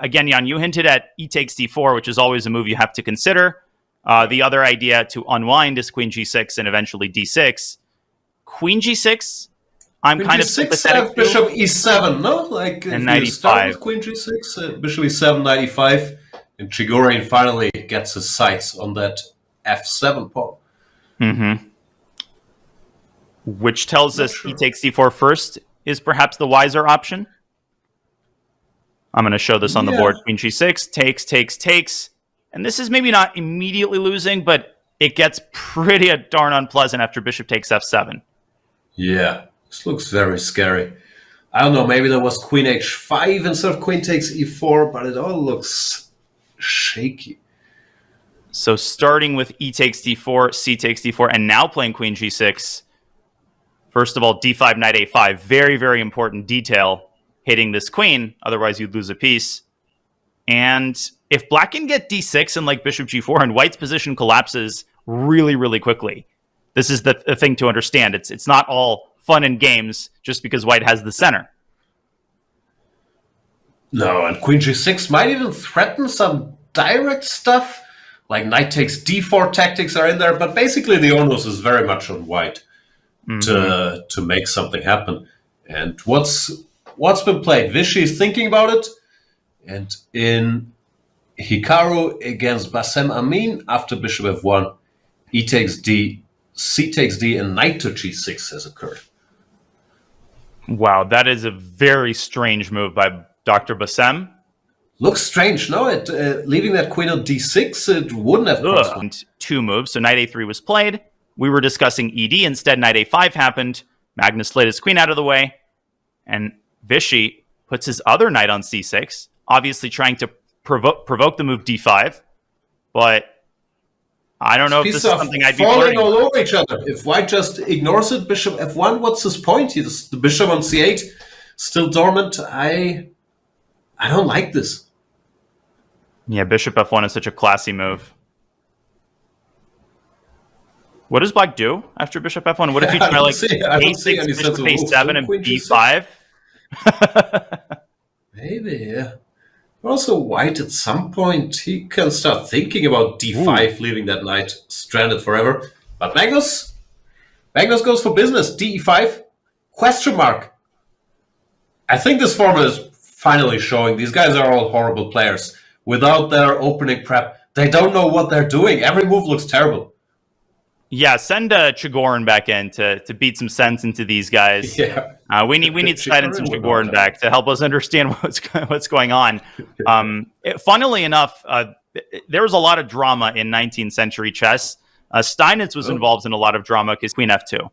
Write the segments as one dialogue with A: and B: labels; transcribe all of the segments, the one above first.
A: Again, Jan, you hinted at e takes d4, which is always a move you have to consider. The other idea to unwind is queen g6 and eventually d6. Queen g6, I'm
B: Queen
A: kind of
B: G6,
A: sympathetic
B: bishop
A: to.
B: E7, no? Like,
A: And
B: if you start
A: 95.
B: with Queen G6, bishop E7, 95, and Chigorin finally gets his sights on that F7 pawn.
A: Mm-hmm. Which tells
B: Not
A: us
B: sure.
A: e takes d4 first is perhaps the wiser option. I'm going to show this on the board. Queen g6, takes. And this is maybe not immediately losing, but it gets pretty darn unpleasant after bishop takes f7.
B: Yeah, this looks very scary. I don't know, maybe there was Queen H5 instead of Queen takes E4, but it all looks shaky.
A: So starting with e takes d4, c takes d4, and now playing queen g6. First of all, d5, knight a5. Very, very important detail hitting this queen. Otherwise, you'd lose a piece. And if black can get d6 and like bishop g4 and white's position collapses really, really quickly. This is the thing to understand. It's not all fun and games just because white has the center.
B: No, and Queen G6 might even threaten some direct stuff. Like knight takes d4 tactics are in there, but basically the onus is very much on white to make something happen. And what's been played? Vishy is thinking about it, and in Hikaru against Bassem Amin after bishop f1, e takes d, c takes d, and knight to g6 has occurred.
A: Wow, that is a very strange move by Dr. Bassem.
B: Looks strange, no? Leaving that queen on d6, it wouldn't have crossed one.
A: Two moves, so knight a3 was played. We were discussing ed. Instead, knight a5 happened. Magnus slid his queen out of the way. And Vishy puts his other knight on c6, obviously trying to provoke the move d5. But I don't know if this is something I'd be
B: falling
A: flirting
B: all
A: with.
B: over each other. If white just ignores it, bishop f1, what's his point? The bishop on c8, still dormant. I don't like this.
A: Yeah, bishop f1 is such a classy move. What does black do after bishop f1? What if you try like a6, bishop a7, and b5?
B: Maybe, yeah. Also, white at some point, he can start thinking about d5, leaving that knight stranded forever. But Magnus goes for business. d5, question mark. I think this format is finally showing these guys are all horrible players. Without their opening prep, they don't know what they're doing. Every move looks terrible.
A: Yeah, send Chigorin back in to beat some sense into these guys.
B: Yeah.
A: We need Slide and some Chigorin back to help us understand what's going on. Funnily enough, there was a lot of drama in 19th century chess. Steinitz was involved in a lot of drama because queen f2.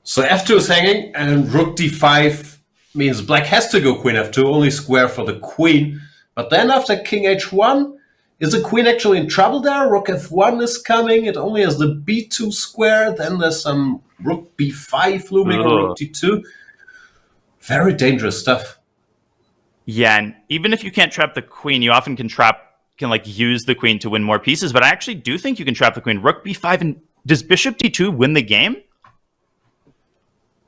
B: So f2 is hanging, and rook d5 means black has to go queen f2, only square for the queen. But then after king h1, is the queen actually in trouble there? Rook f1 is coming. It only has the b2 square. Then there's some rook b5 looming on rook d2. Very dangerous stuff.
A: Yeah, and even if you can't trap the queen, you often can use the queen to win more pieces. But I actually do think you can trap the queen. Rook b5, and does bishop d2 win the game?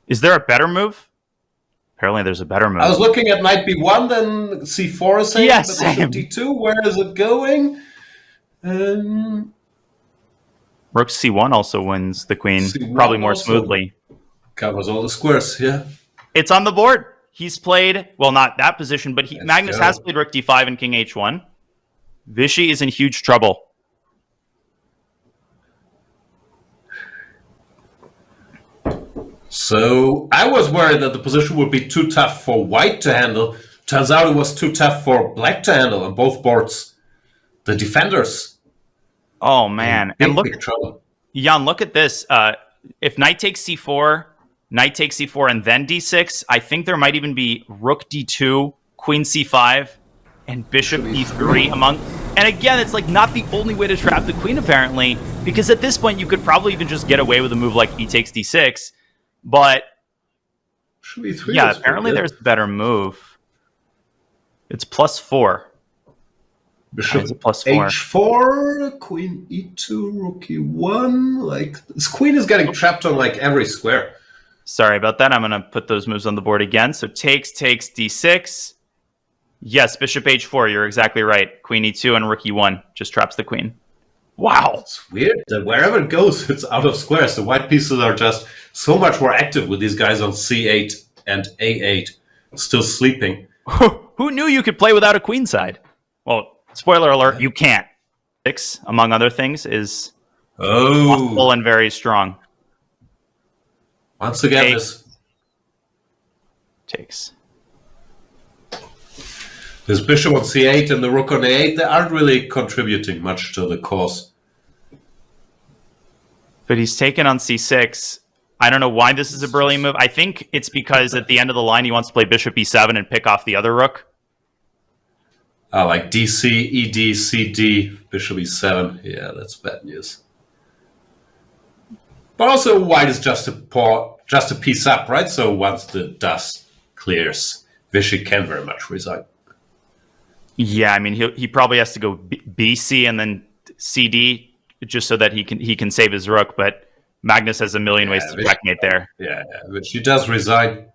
A: Is there a better move? Apparently there's a better move.
B: I was looking at knight b1, then c4 is saying,
A: yes,
B: but bishop d2, where is it going?
A: Rook c1 also wins the queen, probably more smoothly.
B: Covers all the squares, yeah.
A: It's on the board. He's played, well, not that position, but Magnus has played rook d5 and king h1. Vishy is in huge trouble.
B: So I was worried that the position would be too tough for white to handle. Turns out it was too tough for black to handle on both boards. The defenders.
A: Oh, man.
B: And look, big trouble.
A: Jan, look at this. If knight takes c4, and then d6, I think there might even be rook d2, queen c5, and bishop e3 among. And again, it's like not the only way to trap the queen, apparently, because at this point you could probably even just get away with a move like e takes d6. But yeah, apparently there's a better move. It's +4.
B: Bishop h4, queen e2, rook e1. Like, this queen is getting trapped on like every square.
A: Sorry about that. I'm going to put those moves on the board again. So takes d6. Yes, bishop h4. You're exactly right. Queen e2 and rook e1 just traps the queen. Wow.
B: It's weird that wherever it goes, it's out of squares. The white pieces are just so much more active with these guys on c8 and a8 still sleeping.
A: Who knew you could play without a queenside? Well, spoiler alert, you can't. 6, among other things, is possible and very strong.
B: Once again,
A: Takes.
B: This bishop on c8 and the rook on a8, they aren't really contributing much to the cause.
A: But he's taken on c6. I don't know why this is a brilliant move. I think it's because at the end of the line, he wants to play bishop e7 and pick off the other rook.
B: Like dc, ed, cd, bishop e7. Yeah, that's bad news. But also, white is just a piece up, right? So once the dust clears, Vishy can very much resign.
A: Yeah, I mean, he probably has to go BC and then CD just so that he can save his rook. But Magnus has a million ways to checkmate there.
B: Yeah, but she does resign.